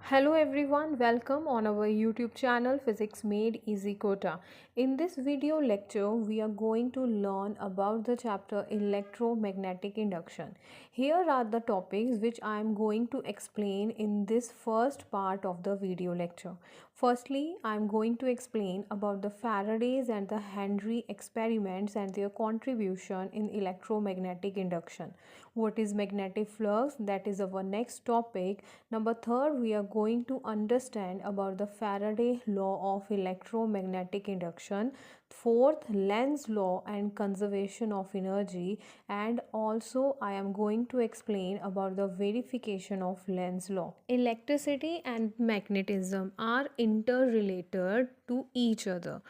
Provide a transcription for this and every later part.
Hello everyone, welcome on our YouTube channel Physics Made Easy Kota. In this video lecture, we are going to learn about the chapter electromagnetic induction. Here are the topics which I am going to explain in this first part of the video lecture. Firstly, I am going to explain about the Faraday's and the Henry experiments and their contribution in electromagnetic induction. What is magnetic flux? That is our next topic. Number third, we are going to understand about the Faraday law of electromagnetic induction. Fourth, Lenz law and conservation of energy, and also I am going to explain about the verification of Lenz law. Electricity and magnetism are interrelated to each other.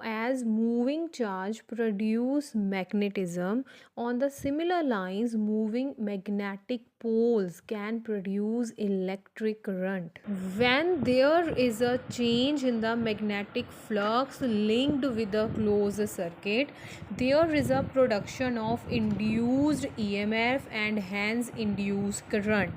As moving charge produce magnetism, on the similar lines moving magnetic poles can produce electric current. When there is a change in the magnetic flux linked with the closed circuit, there is a production of induced EMF and hence induced current.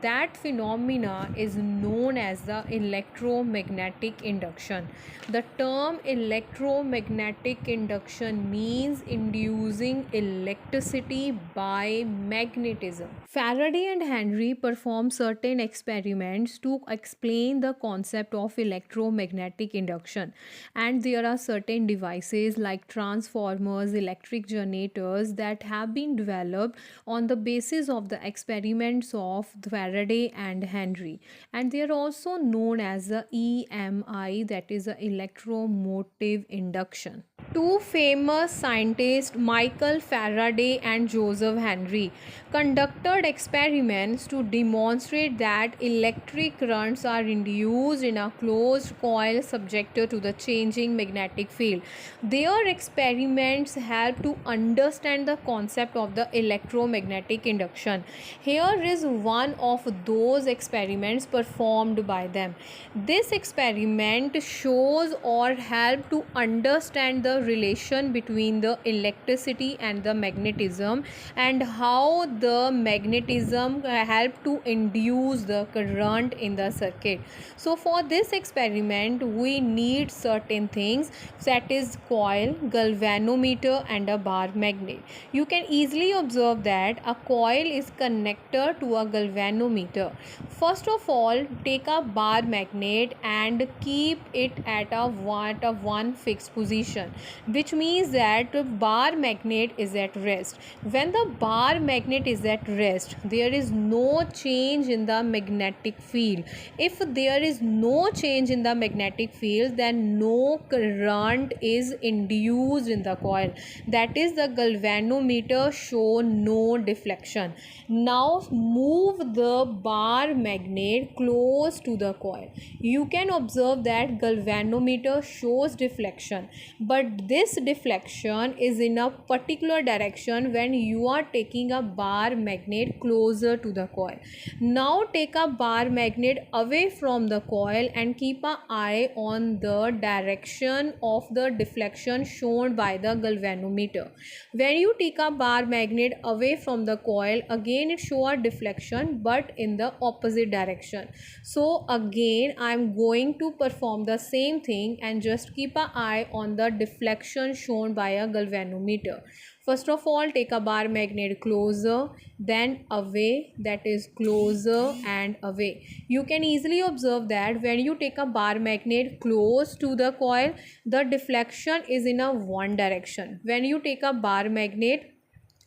That phenomena is known as the electromagnetic induction. The term electromagnetic induction means inducing electricity by magnetism. Faraday and Henry performed certain experiments to explain the concept of electromagnetic induction, and there are certain devices like transformers, electric generators that have been developed on the basis of the experiments of Faraday and Henry, and they are also known as the EMI, that is the electromotive induction. Two famous scientists, Michael Faraday and Joseph Henry, conducted experiments to demonstrate that electric currents are induced in a closed coil subjected to the changing magnetic field. Their experiments help to understand the concept of the electromagnetic induction. Here is one of those experiments performed by them. This experiment shows or help to understand the relation between the electricity and the magnetism, and how the magnetism help to induce the current in the circuit. So for this experiment we need certain things, that is coil, galvanometer and a bar magnet. You can easily observe that a coil is connected to a galvanometer. First of all, take a bar magnet and keep it at a one fixed position, which means that the bar magnet is at rest. When the bar magnet is at rest, there is no change in the magnetic field. If there is no change in the magnetic field, then no current is induced in the coil. That is, the galvanometer show no deflection. Now move the bar magnet close to the coil. You can observe that galvanometer shows deflection, but this deflection is in a particular direction when you are taking a bar magnet closer to the coil. Now take a bar magnet away from the coil and keep an eye on the direction of the deflection shown by the galvanometer. When you take a bar magnet away from the coil, again it shows a deflection but in the opposite direction. So again I am going to perform the same thing and just keep an eye on the deflection shown by a galvanometer. First of all, take a bar magnet closer, then away, that is closer and away. You can easily observe that when you take a bar magnet close to the coil, the deflection is in a one direction. When you take a bar magnet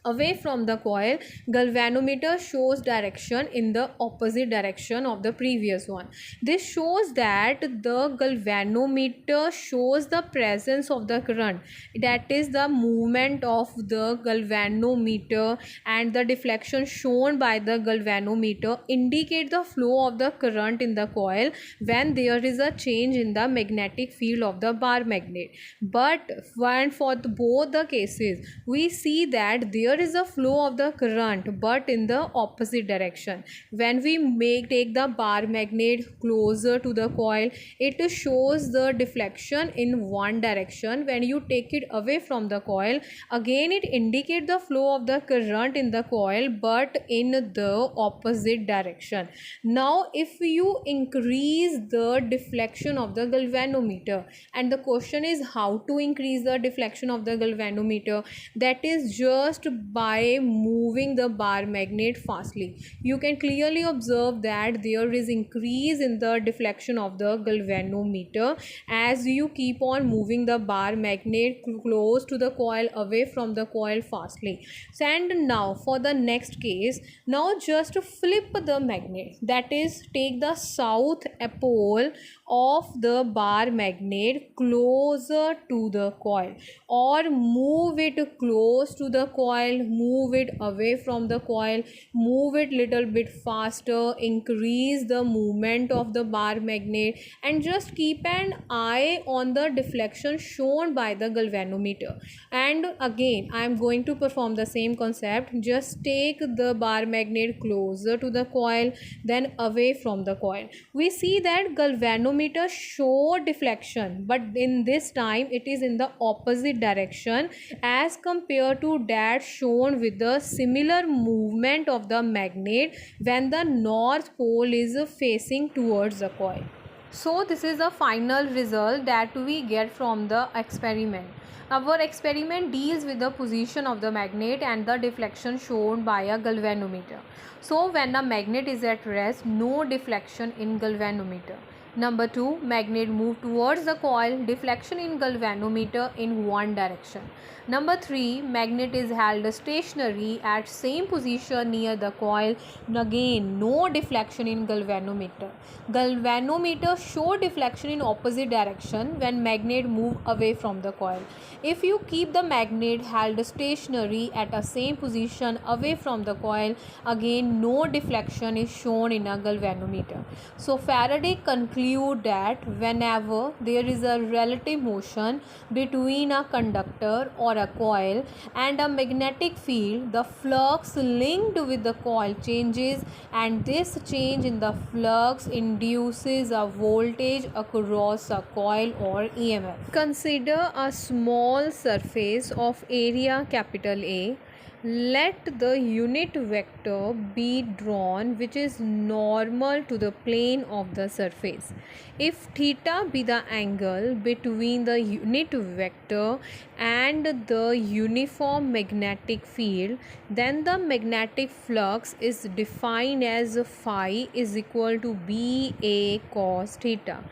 away from the coil, galvanometer shows direction in the opposite direction of the previous one. This shows that the galvanometer shows the presence of the current, that is the movement of the galvanometer, and the deflection shown by the galvanometer indicate the flow of the current in the coil when there is a change in the magnetic field of the bar magnet. But when for both the cases we see that there there is a flow of the current but in the opposite direction. When we take the bar magnet closer to the coil, it shows the deflection in one direction. When you take it away from the coil, again it indicates the flow of the current in the coil but in the opposite direction. Now if you increase the deflection of the galvanometer, and the question is how to increase the deflection of the galvanometer, that is just by moving the bar magnet fastly. You can clearly observe that there is increase in the deflection of the galvanometer as you keep on moving the bar magnet close to the coil, away from the coil fastly. And now for the next case, now just flip the magnet, that is take the south pole of the bar magnet closer to the coil, or move it close to the coil, move it away from the coil, move it little bit faster, increase the movement of the bar magnet, and just keep an eye on the deflection shown by the galvanometer. And again I am going to perform the same concept. Just take the bar magnet closer to the coil, then away from the coil. We see that galvanometer show deflection, but in this time it is in the opposite direction as compared to that shown with the similar movement of the magnet when the north pole is facing towards the coil. So this is the final result that we get from the experiment. Our experiment deals with the position of the magnet and the deflection shown by a galvanometer. So when a magnet is at rest, no deflection in galvanometer. Number 2, magnet move towards the coil, deflection in galvanometer in one direction. Number 3, magnet is held stationary at same position near the coil. Again, no deflection in galvanometer. Galvanometer show deflection in opposite direction when magnet move away from the coil. If you keep the magnet held stationary at a same position away from the coil, again no deflection is shown in a galvanometer. So Faraday conclude that whenever there is a relative motion between a conductor or a coil and a magnetic field, the flux linked with the coil changes, and this change in the flux induces a voltage across a coil or EMF. Consider a small surface of area capital A. Let the unit vector be drawn which is normal to the plane of the surface. If theta be the angle between the unit vector and the uniform magnetic field, then the magnetic flux is defined as phi is equal to BA cos theta.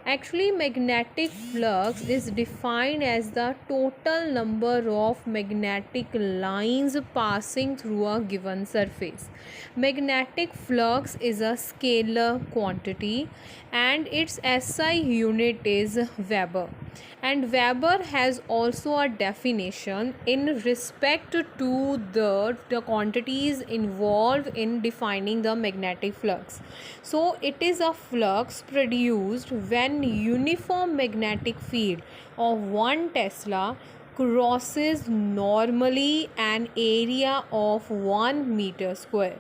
Actually, magnetic flux is defined as the total number of magnetic lines passing through a given surface. Magnetic flux is a scalar quantity and its SI unit is Weber. And Weber has also a definition in respect to the quantities involved in defining the magnetic flux. So it is a flux produced when uniform magnetic field of 1 Tesla crosses normally an area of 1 meter square.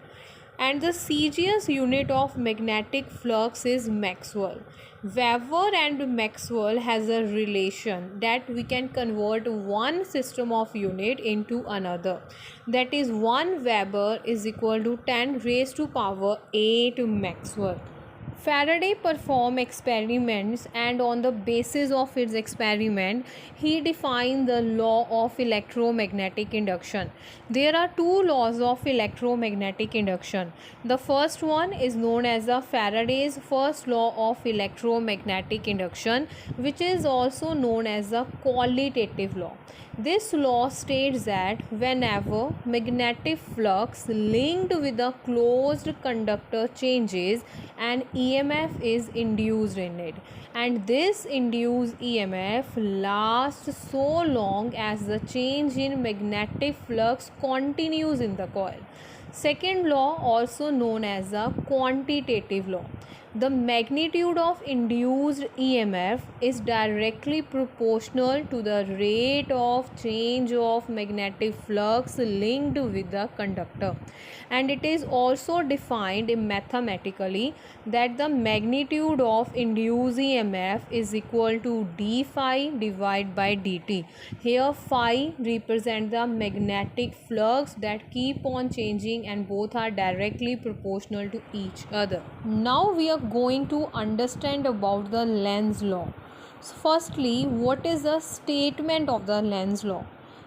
And the CGS unit of magnetic flux is Maxwell. Weber and Maxwell has a relation that we can convert one system of unit into another. That is 1 Weber is equal to 10 raised to power 8 Maxwell. Faraday performed experiments, and on the basis of his experiment, he defined the law of electromagnetic induction. There are two laws of electromagnetic induction. The first one is known as the Faraday's first law of electromagnetic induction, which is also known as the qualitative law. This law states that whenever magnetic flux linked with a closed conductor changes, an EMF is induced in it, and this induced EMF lasts so long as the change in magnetic flux continues in the coil. Second law, also known as the quantitative law. the magnitude of induced EMF is directly proportional to the rate of change of magnetic flux linked with the conductor, and it is also defined mathematically that the magnitude of induced EMF is equal to d phi divided by dt. Here phi represents the magnetic flux that keep on changing, and both are directly proportional to each other. Now we are going to understand about the Lenz law. So firstly, what is the statement of the Lenz law?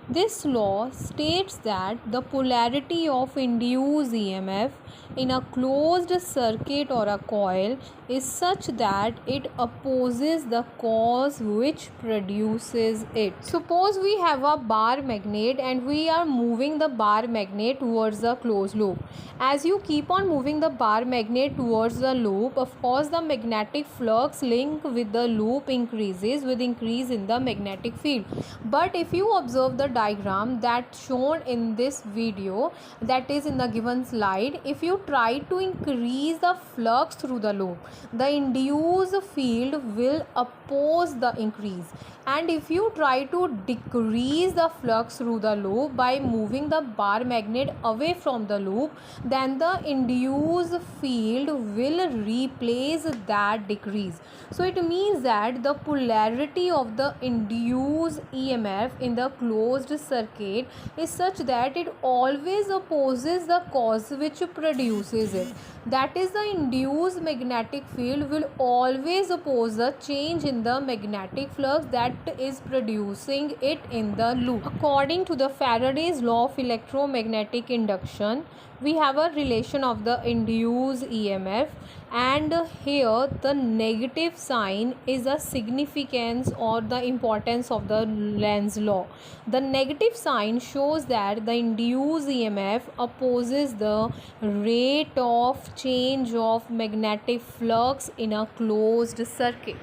This law states that the polarity of induced EMF in a closed circuit or a coil is such that it opposes the cause which produces it. Suppose we have a bar magnet and we are moving the bar magnet towards the closed loop. As you keep on moving the bar magnet towards the loop, of course the magnetic flux link with the loop increases with increase in the magnetic field. But if you observe the diagram that shown in this video, that is in the given slide, if you try to increase the flux through the loop, the induced field will oppose the increase, and if you try to decrease the flux through the loop by moving the bar magnet away from the loop, then the induced field will replace that decrease. So it means that the polarity of the induced EMF in the closed circuit is such that it always opposes the cause which produces it. That is, the induced magnetic field will always oppose the change in the magnetic flux that is producing it in the loop. According to the Faraday's law of electromagnetic induction, we have a relation of the induced EMF, and here the negative sign is a significance or the importance of the Lenz law. The negative sign shows that the induced EMF opposes the rate of change of magnetic flux in a closed circuit.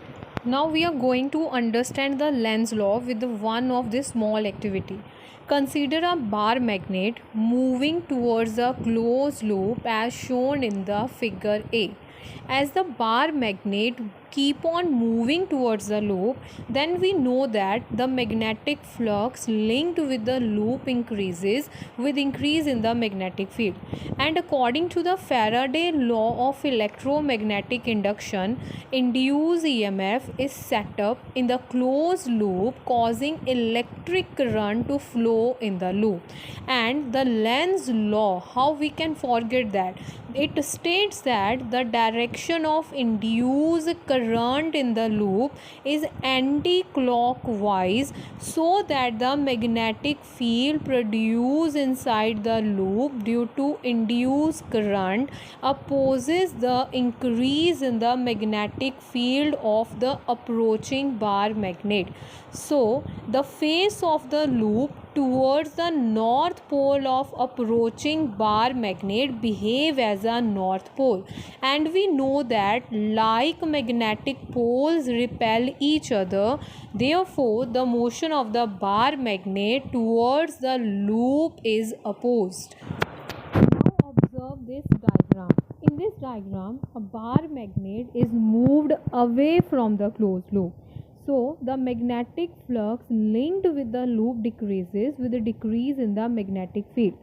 Now we are going to understand the Lenz law with one of this small activity. Consider a bar magnet moving towards a closed loop as shown in the figure A. As the bar magnet keep on moving towards the loop, then we know that the magnetic flux linked with the loop increases with increase in the magnetic field. And according to the Faraday law of electromagnetic induction, induced EMF is set up in the closed loop, causing electric current to flow in the loop. And the Lenz law, how we can forget that? It states that the direction of induced current in the loop is anti-clockwise, so that the magnetic field produced inside the loop due to induced current opposes the increase in the magnetic field of the approaching bar magnet. So the face of the loop towards the north pole of approaching bar magnet behave as a north pole, and we know that like magnetic poles repel each other, therefore the motion of the bar magnet towards the loop is opposed. Now observe this diagram. In this diagram, a bar magnet is moved away from the closed loop. So the magnetic flux linked with the loop decreases with a decrease in the magnetic field.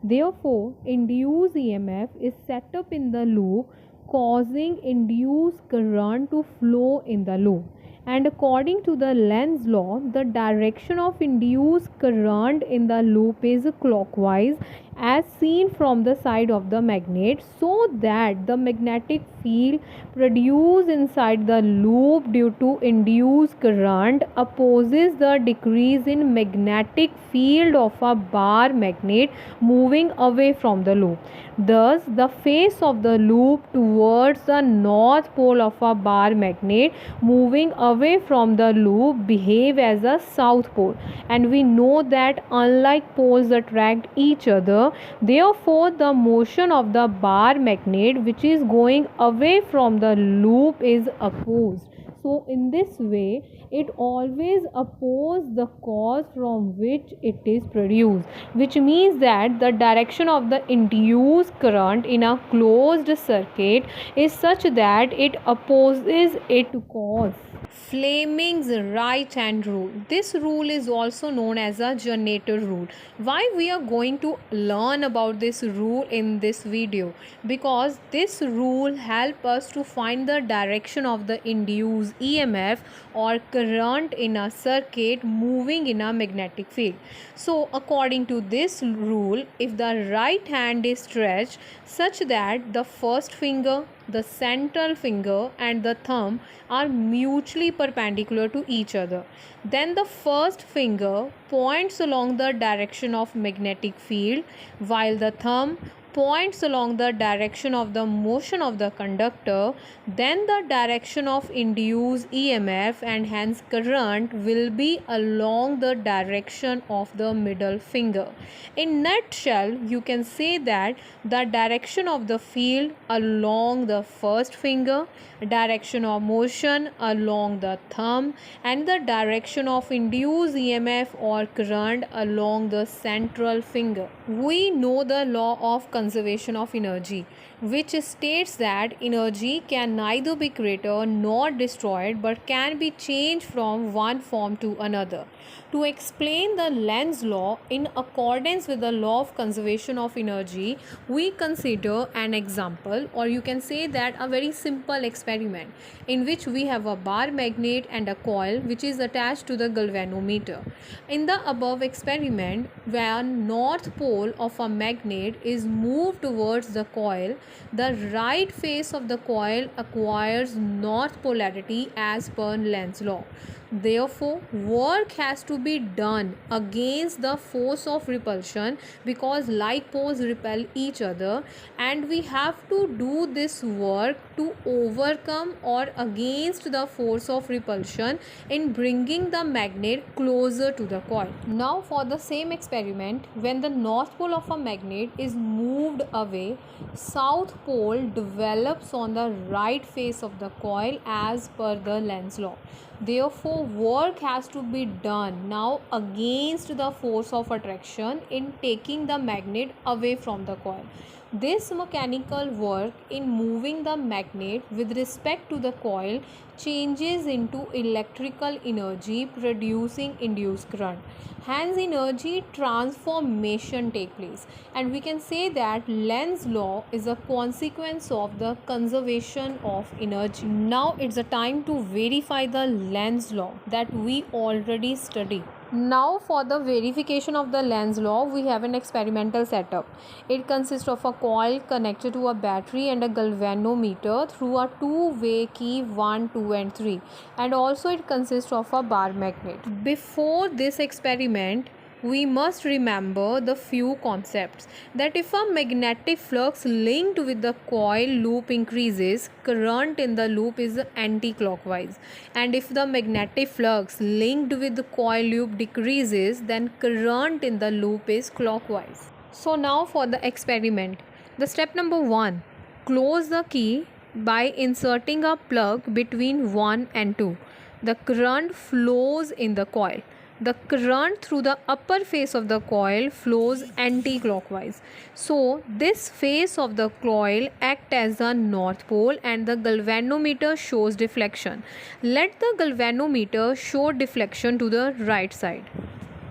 Therefore, induced EMF is set up in the loop, causing induced current to flow in the loop. And according to the Lenz law, the direction of induced current in the loop is clockwise as seen from the side of the magnet, so that the magnetic field produced inside the loop due to induced current opposes the decrease in magnetic field of a bar magnet moving away from the loop. Thus, the face of the loop towards the north pole of a bar magnet moving away from the loop behave as a south pole, and we know that unlike poles attract each other, therefore the motion of the bar magnet which is going away from the loop is opposed. So in this way, it always opposes the cause from which it is produced, which means that the direction of the induced current in a closed circuit is such that it opposes its cause. Fleming's right hand rule. This rule is also known as a generator rule. Why we are going to learn about this rule in this video? Because this rule helps us to find the direction of the induced EMF or current in a circuit moving in a magnetic field. So according to this rule, if the right hand is stretched such that the first finger, the central finger and the thumb are mutually perpendicular to each other, then the first finger points along the direction of magnetic field while the thumb points along the direction of the motion of the conductor, then the direction of induced EMF and hence current will be along the direction of the middle finger. In nutshell, you can say that the direction of the field along the first finger, direction of motion along the thumb, and the direction of induced EMF or current along the central finger. We know the law of conservation of energy, which states that energy can neither be created nor destroyed but can be changed from one form to another. To explain the Lenz law in accordance with the law of conservation of energy, we consider an example, or you can say that a very simple experiment in which we have a bar magnet and a coil which is attached to the galvanometer. In the above experiment, where north pole of a magnet is moved towards the coil, the right face of the coil acquires north polarity as per Lenz law. Therefore, work has to be done against the force of repulsion because like poles repel each other, and we have to do this work to overcome or against the force of repulsion in bringing the magnet closer to the coil. Now for the same experiment, when the north pole of a magnet is moved away, south pole develops on the right face of the coil as per the Lenz law. Therefore, work has to be done now against the force of attraction in taking the magnet away from the coil. This mechanical work in moving the magnet with respect to the coil changes into electrical energy producing induced current. Hence energy transformation take place, and we can say that Lenz law is a consequence of the conservation of energy. Now it's a time to verify the Lenz law that we already studied. Now for the verification of the Lenz law, we have an experimental setup. It consists of a coil connected to a battery and a galvanometer through a two-way key 1, 2 and 3, and also it consists of a bar magnet. Before this experiment, we must remember the few concepts that if a magnetic flux linked with the coil loop increases, current in the loop is anti-clockwise, and if the magnetic flux linked with the coil loop decreases, then current in the loop is clockwise. So now for the experiment. The step number 1, close the key by inserting a plug between 1 and 2. The current flows in the coil. The current through the upper face of the coil flows anti-clockwise. So this face of the coil acts as a north pole and the galvanometer shows deflection. Let the galvanometer show deflection to the right side.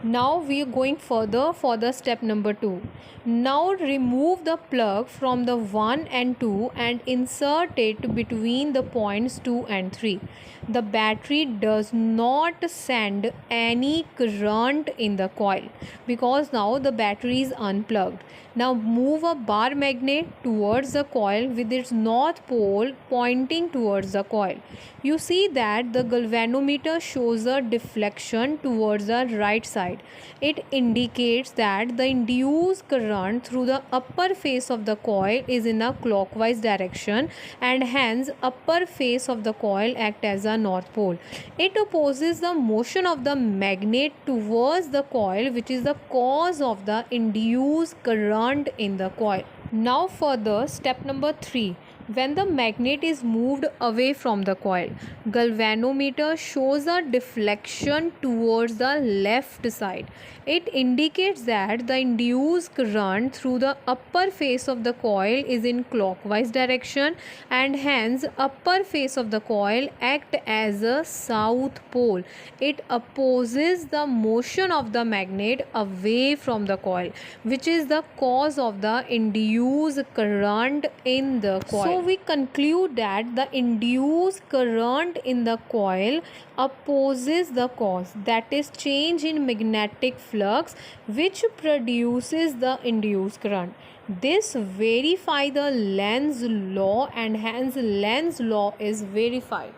Now we are going further for the step number 2. Now remove the plug from the 1 and 2 and insert it between the points 2 and 3. The battery does not send any current in the coil because now the battery is unplugged. Now move a bar magnet towards the coil with its north pole pointing towards the coil. You see that the galvanometer shows a deflection towards the right side. It indicates that the induced current through the upper face of the coil is in a clockwise direction, and hence upper face of the coil acts as a north pole. It opposes the motion of the magnet towards the coil, which is the cause of the induced current in the coil. Now further, step number 3. when the magnet is moved away from the coil. Galvanometer shows a deflection towards the left side. It indicates that the induced current through the upper face of the coil is in clockwise direction, and hence upper face of the coil act as a south pole. It opposes the motion of the magnet away from the coil, which is the cause of the induced current in the coil. So we conclude that the induced current in the coil opposes the cause, that is change in magnetic flux, which produces the induced current. This verifies the Lenz law, and hence Lenz law is verified.